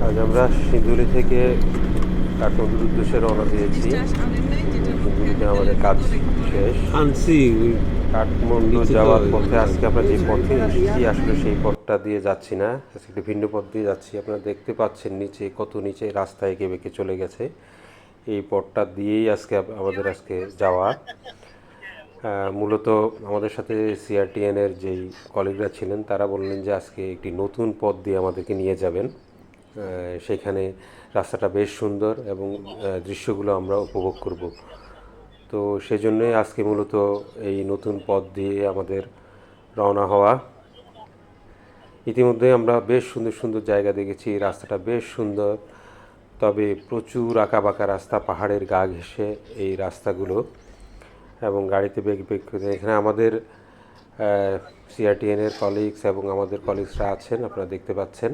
আজ আমরা সিঁদুরি থেকে কাঠমান্ডুর উদ্দেশ্যে রওনা দিয়েছি। সিঁদুরিতে আমাদের কাজ শেষ। আনছি কাঠমান্ডু নিচে তো যাওয়ার পথে আজকে আমরা যে পথে এসেছি আসলে সেই পথটা দিয়ে যাচ্ছি না, আজকে একটি ভিন্ন পথ দিয়ে যাচ্ছি। আপনারা দেখতে পাচ্ছেন নিচে কত নিচে রাস্তা এঁকে বেঁকে চলে গেছে। এই পথটা দিয়েই আমাদের যাওয়া। মূলত আমাদের সাথে সিআরটিএনের যেই কলিগরা ছিলেন তারা বললেন যে আজকে একটি নতুন পথ দিয়ে আমাদেরকে নিয়ে যাবেন। সেখানে রাস্তাটা বেশ সুন্দর এবং দৃশ্যগুলো আমরা উপভোগ করব। তো সেজন্যই আজকে মূলত এই নতুন পথ দিয়ে আমাদের রওনা হওয়া। ইতিমধ্যে আমরা বেশ সুন্দর সুন্দর জায়গা দেখেছি, রাস্তাটা বেশ সুন্দর, তবে প্রচুর আঁকাবাঁকা রাস্তা, পাহাড়ের গা ঘেঁষে এই রাস্তাগুলো, এবং গাড়িতে বেগ বেগ করে এখানে আমাদের সিআরটিএনের কলিগস এবং আমাদের কলিগসরা আছেন, আপনারা দেখতে পাচ্ছেন।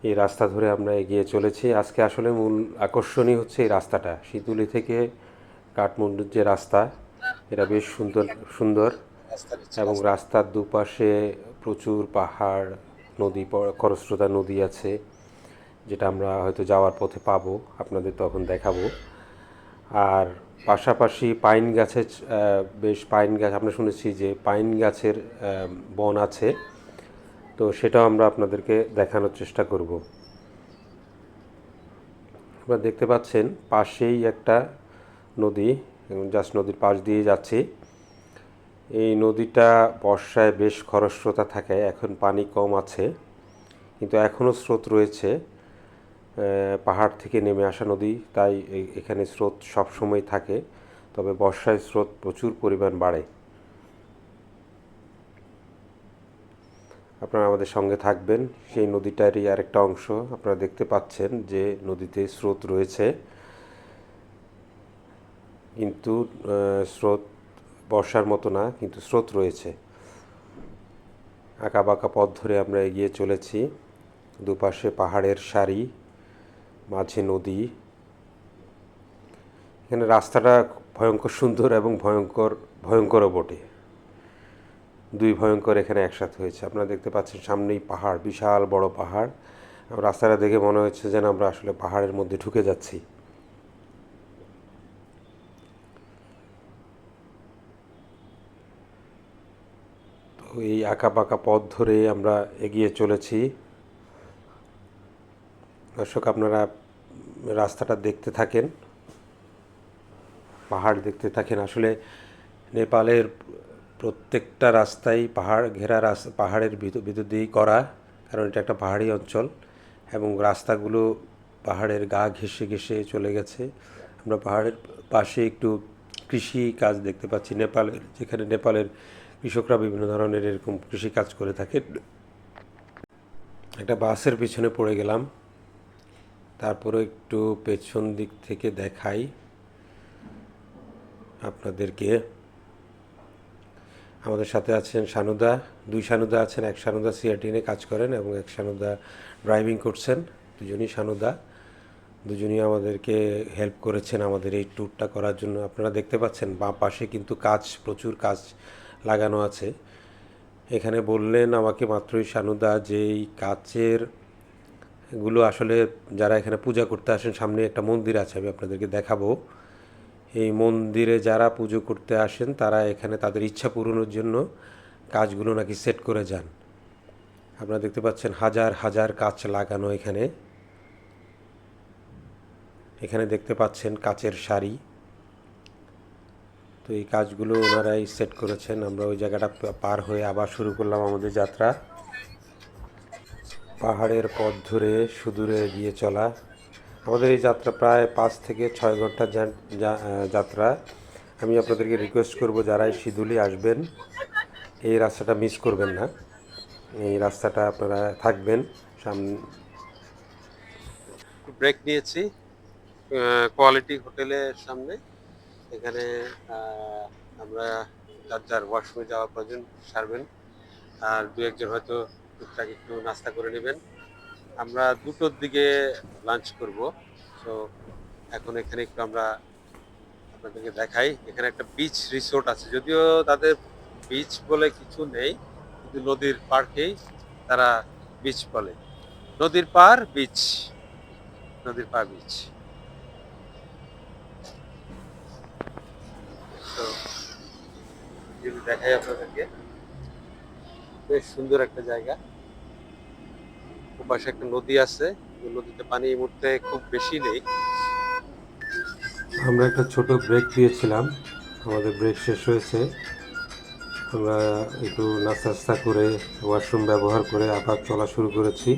এই রাস্তা ধরে আমরা এগিয়ে চলেছি। আজকে আসলে মূল আকর্ষণই হচ্ছে এই রাস্তাটা, শীতলী থেকে কাঠমান্ডুর যে রাস্তা, এটা বেশ সুন্দর সুন্দর এবং রাস্তার দুপাশে প্রচুর পাহাড়, নদী, খরস্রোতা নদী আছে, যেটা আমরা হয়তো যাওয়ার পথে পাবো, আপনাদের তখন দেখাবো। আর পাশাপাশি পাইন গাছের বেশ পাইন গাছ, আমরা শুনেছি যে পাইন গাছের বন আছে, তো সেটাও আমরা আপনাদেরকে দেখানোর চেষ্টা করব। আপনারা দেখতে পাচ্ছেন পাশেই একটা নদী, জাস্ট নদীর পাশ দিয়ে যাচ্ছি। এই নদীটা বর্ষায় বেশ খরস্রোতা থাকে, এখন পানি কম আছে, কিন্তু এখনও স্রোত রয়েছে। পাহাড় থেকে নেমে আসা নদী, তাই এখানে স্রোত সবসময় থাকে, তবে বর্ষায় স্রোত প্রচুর পরিমাণ বাড়ে। আপনারা আমাদের সঙ্গে থাকবেন। সেই নদীটারই আরেকটা অংশ আপনারা দেখতে পাচ্ছেন যে নদীতে স্রোত রয়েছে, কিন্তু স্রোত বর্ষার মতো না, কিন্তু স্রোত রয়েছে। আঁকাবাঁকা পথ ধরে আমরা এগিয়ে চলেছি, দুপাশে পাহাড়ের সারি, মাঝে নদী। এখানে রাস্তাটা ভয়ঙ্কর সুন্দর এবং ভয়ঙ্করও বটে। দুই ভয়ঙ্কর এখানে একসাথে হয়েছে। আপনারা দেখতে পাচ্ছেন সামনেই পাহাড়, বিশাল বড় পাহাড়। রাস্তাটা দেখে মনে হচ্ছে যেন আমরা আসলে পাহাড়ের মধ্যে ঢুকে যাচ্ছি। তো এই আঁকাবাঁকা পথ ধরে আমরা এগিয়ে চলেছি। দর্শক, আপনারা রাস্তাটা দেখতে থাকেন, পাহাড় দেখতে থাকেন। আসলে নেপালের প্রত্যেকটা রাস্তাই পাহাড় ঘেরা রাস্তা, পাহাড়ের ভিতর দিয়েই করা, কারণ এটা একটা পাহাড়ি অঞ্চল এবং রাস্তাগুলো পাহাড়ের গা ঘেঁষে ঘেঁষে চলে গেছে। আমরা পাহাড়ের পাশে একটু কৃষি কাজ দেখতে পাচ্ছি, নেপালের, যেখানে নেপালের কৃষকরা বিভিন্ন ধরনের এরকম কৃষি কাজ করে থাকে। একটা বাসের পিছনে পড়ে গেলাম, তারপরে একটু পেছন দিক থেকে দেখাই আপনাদেরকে। আমাদের সাথে আছেন সানুদা, দুই সানুদা আছেন, এক সানুদা সিআরটিএনে কাজ করেন এবং এক সানুদা ড্রাইভিং করছেন। দুজনই সানুদা, দুজনই আমাদেরকে হেল্প করেছেন আমাদের এই ট্যুরটা করার জন্য। আপনারা দেখতে পাচ্ছেন বাঁ পাশে কিন্তু প্রচুর কাজ লাগানো আছে। এখানে বললেন আমাকে মাত্রই সানুদা যে এই কাচের গুলো আসলে যারা এখানে পূজা করতে আসেন, সামনে একটা মন্দির আছে, আমি আপনাদেরকে দেখাবো। এই মন্দিরে যারা পুজো করতে আসেন তারা এখানে তাদের ইচ্ছা পূরণের জন্য কাজগুলো নাকি সেট করে যান। আপনারা দেখতে পাচ্ছেন হাজার হাজার কাচ লাগানো এখানে। এখানে দেখতে পাচ্ছেন কাচের শাড়ি। তো এই কাজগুলো ওনারাই সেট করেছেন। আমরা ওই জায়গাটা পার হয়ে আবার শুরু করলাম আমাদের যাত্রা। পাহাড়ের পথ ধরে সুদূরে এগিয়ে চলা। আমাদের এই যাত্রা প্রায় 5 থেকে 6 ঘন্টার যাত্রা। আমি আপনাদেরকে রিকোয়েস্ট করব যারা এই সিধুলি আসবেন এই রাস্তাটা মিস করবেন না, এই রাস্তাটা আপনারা থাকবেন সামনে। ব্রেক নিয়েছি কোয়ালিটি হোটেলের সামনে। এখানে আমরা যার যার ওয়াশরুমে যাওয়ার প্রয়োজন সারবেন, আর দু একজন হয়তো টুকটাক একটু নাস্তা করে নেবেন। আমরা 2টোর দিকে লাঞ্চ করব। সো এখন এখানে একটু আমরা আপনাদেরকে দেখাই। এখানে একটা বিচ রিসোর্ট আছে, যদিও তাদের বিচ বলে কিছু নেই, কিন্তু নদীর পার্কেই তারা বিচ বলে, নদীর পার বিচ, নদীর পার বিচ। তো যদি দেখাই আপনাদেরকে, বেশ সুন্দর একটা জায়গা। ওপাশে একটা নদী আছে, ওই নদীতে পানি এই মুহূর্তে খুব বেশি নেই। আমরা একটা ছোট ব্রেক দিয়েছিলাম, আমাদের ব্রেক শেষ হয়েছে। আমরা একটু নাস্তা করে ওয়াশরুম ব্যবহার করে আবার চলা শুরু করেছি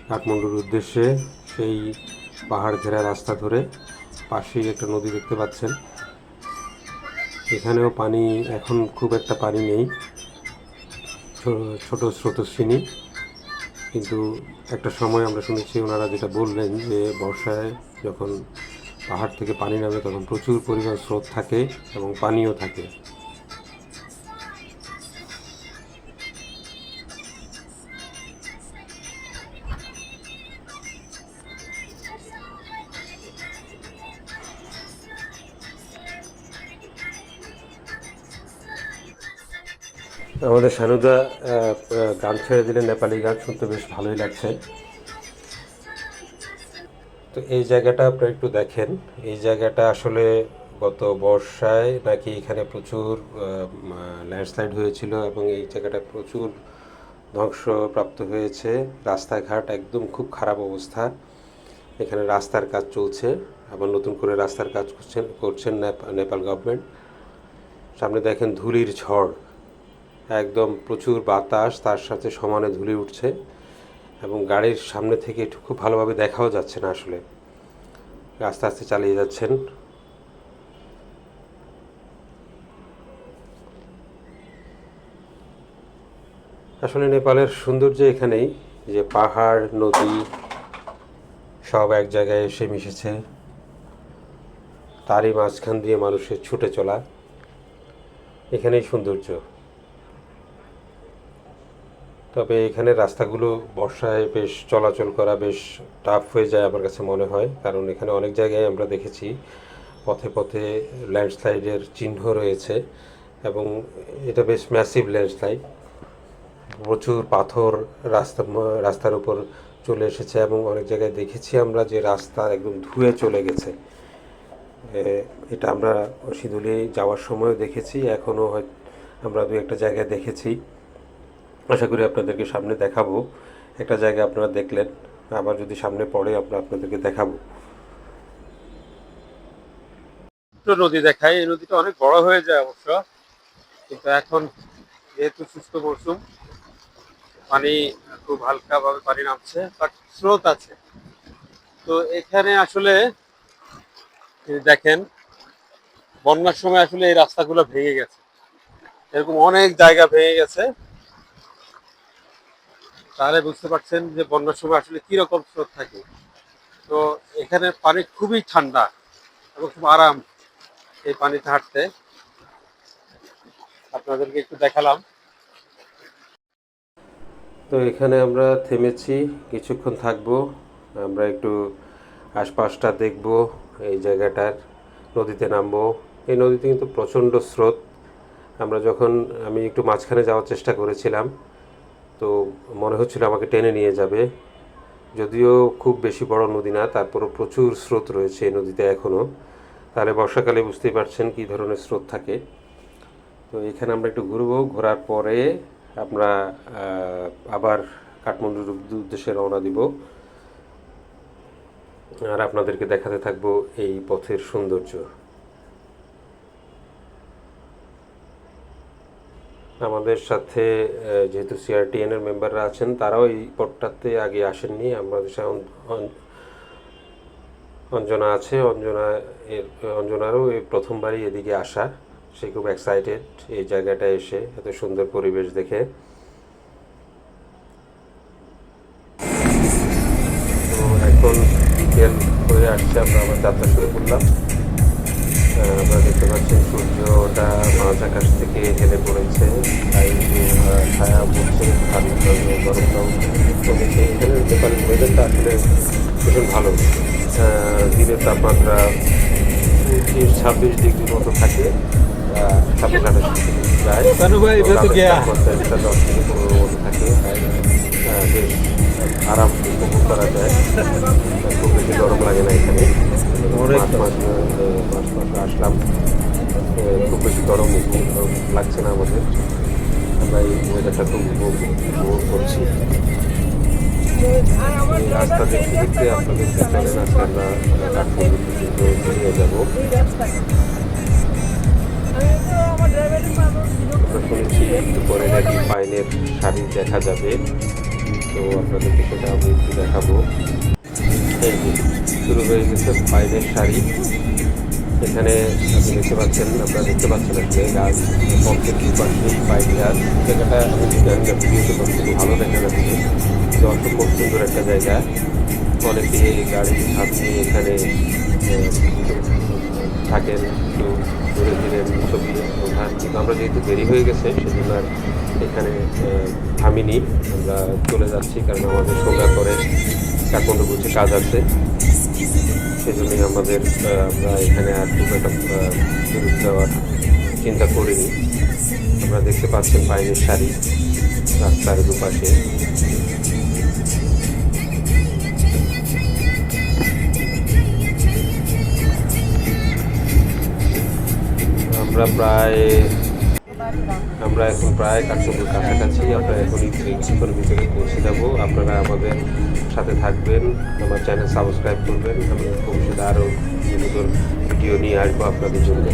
কাঠমান্ডুর উদ্দেশ্যে। সেই পাহাড় ঘেরা রাস্তা ধরে পাশেই একটা নদী দেখতে পাচ্ছেন। এখানেও পানি এখন খুব একটা পানি নেই, ছোট স্রোতস্বিনী। কিন্তু একটা সময় আমরা শুনেছি ওনারা যেটা বললেন যে বর্ষায় যখন পাহাড় থেকে পানি নামে তখন প্রচুর পরিমাণ স্রোত থাকে এবং পানিও থাকে। আমাদের সানুদা গান ছেড়ে দিলে, নেপালি গান শুনতে বেশ ভালোই লাগছে। তো এই জায়গাটা আপনারা একটু দেখেন। এই জায়গাটা আসলে গত বর্ষায় নাকি এখানে প্রচুর ল্যান্ডস্লাইড হয়েছিল এবং এই জায়গাটা প্রচুর ধ্বংসপ্রাপ্ত হয়েছে। রাস্তাঘাট একদম খুব খারাপ অবস্থা। এখানে রাস্তার কাজ চলছে, আবার নতুন করে রাস্তার কাজ করছেন নেপাল গভর্নমেন্ট। সামনে দেখেন ধুলির ঝড়, একদম প্রচুর বাতাস, তার সাথে সমানে ধুলি উঠছে এবং গাড়ির সামনে থেকে একটু খুব ভালোভাবে দেখাও যাচ্ছে না। আসলে আস্তে আস্তে চালিয়ে যাচ্ছেন। আসলে নেপালের সৌন্দর্য এখানেই যে পাহাড় নদী সব এক জায়গায় এসে মিশেছে, তারই মাঝখান দিয়ে মানুষের ছুটে চলা, এখানেই সৌন্দর্য। তবে এখানে রাস্তাগুলো বর্ষায় বেশ চলাচল করা বেশ টাফ হয়ে যায় আমার কাছে মনে হয়, কারণ এখানে অনেক জায়গায় আমরা দেখেছি পথে পথে ল্যান্ডস্লাইডের চিহ্ন রয়েছে এবং এটা বেশ ম্যাসিভ ল্যান্ডস্লাইড। প্রচুর পাথর রাস্তার উপর চলে এসেছে এবং অনেক জায়গায় দেখেছি আমরা যে রাস্তা একদম ধুয়ে চলে গেছে। এটা আমরা সিধুলি যাওয়ার সময় দেখেছি, এখনও হয় আমরা দু একটা জায়গায় দেখেছি। আশা করি আপনাদেরকে সামনে দেখাবো। একটা জায়গা আপনারা দেখলেন, আবার যদি সামনে পড়ে আমরা আপনাদেরকে দেখাবো। নদী দেখাই, এই নদীটা অনেক বড় হয়ে যায় অবশ্য, কিন্তু এখন যেহেতু শুষ্ক মৌসুম, পানি খুব হালকা ভাবে পানি নামছে, বাট স্রোত আছে। তো এখানে আসলে দেখেন বন্যার সময় আসলে এই রাস্তাগুলো ভেঙে গেছে, এরকম অনেক জায়গা ভেঙে গেছে। তাহলে বুঝতে পারছেন যে বন্যার সময় আসলে কিরকম স্রোত থাকে। তো এখানে পানি খুবই ঠান্ডা এবং খুব আরাম এই পানিতে হাঁটতে। আপনাদেরকে একটু দেখালাম। তো এখানে আমরা থেমেছি, কিছুক্ষণ থাকবো, আমরা একটু আশপাশটা দেখব, এই জায়গাটার নদীতে নামবো। এই নদীতে কিন্তু প্রচণ্ড স্রোত। আমি একটু মাঝখানে যাওয়ার চেষ্টা করেছিলাম, তো মনে হচ্ছিল আমাকে টেনে নিয়ে যাবে। যদিও খুব বেশি বড় নদী না, তারপরও প্রচুর স্রোত রয়েছে এই নদীতে এখনও। তাহলে বর্ষাকালে বুঝতেই পারছেন কী ধরনের স্রোত থাকে। তো এখানে আমরা একটু ঘুরবো, ঘোরার পরে আমরা আবার কাঠমান্ডুর উদ্দেশ্যে রওনা দিব আর আপনাদেরকে দেখাতে থাকবো এই পথের সৌন্দর্য। আমাদের সাথে যেহেতু সিআরটিএন এর মেম্বাররা আছেন, তারাও এই পথটাতে আগে আসেননি। আমাদের সাথে অঞ্জনা আছে, অঞ্জনারও এই প্রথমবারই এদিকে আসা। সে খুব এক্সাইটেড এই জায়গাটা এসে, এত সুন্দর পরিবেশ দেখে। তো এখন বিকেল হয়ে আসছে, আমরা আবার যাত্রা শুরু করলাম। আপনারা দেখতে পাচ্ছেন সূর্যটা মাঝ আকাশ থেকে হেলে পড়েছে, তাই ছায়া পড়ছে, গরমটাও কমেছে। এখানে নেপালের ওয়েদারটা আসলে ভীষণ ভালো। দিনের তাপমাত্রা 26 ডিগ্রির মতো থাকে, 27-28 ডিগ্রি যায়। তাপমাত্রা 10 থেকে 15 মতো থাকে। উপভোগ করছি। এই রাস্তা দেখতে দেখতে আপনাদেরকে চলেন আজকে আমরা কাঠমান্ডু পর্যন্ত নিয়ে যাব। আমরা শুনেছি একটু পরে নাকি পাইনের শাড়ি দেখা যাবে, তো আপনাদেরকে সেটা আমি একটু দেখাবো। এই যে শুরু হয়ে গেছে পাইনের শাড়ি। এখানে আপনি দেখতে পাচ্ছেন, আপনারা দেখতে পাচ্ছেন আসলে গাছ, পথের দুপাশে পাইন গাছ। জায়গাটা আমি জানি না ভিডিওতে কতটুকু ভালো দেখা যাচ্ছে, তো অসম্ভব সুন্দর একটা জায়গা। অনেকে গাড়ি হাত নিয়ে এখানে থাকেন, একটু ঘুরে ফিরে ছবি ওঠান, কিন্তু আমরা যেহেতু দেরি হয়ে গেছে সেজন্য আর এখানে থামিনি, আমরা চলে যাচ্ছি, কারণ আমাদের সন্ধ্যার পরে কাঠমান্ডু বুঝে কাজ আছে। সেজন্যই আমাদের আমরা এখানে আর খুব একটা ফেরত দেওয়ার চিন্তা করিনি। আমরা দেখতে পাচ্ছেন পাইনের শাড়ি রাস্তার দুপাশে। আমরা এখন প্রায় কাঠমান্ডুর কাছাকাছি। আমরা এখনই ভিতরে পৌঁছে যাব। আপনারা আমাদের সাথে থাকবেন, আমার চ্যানেল সাবস্ক্রাইব করবেন। আমি ভবিষ্যতে আরও ভিডিও নিয়ে আসবো আপনাদের জন্য।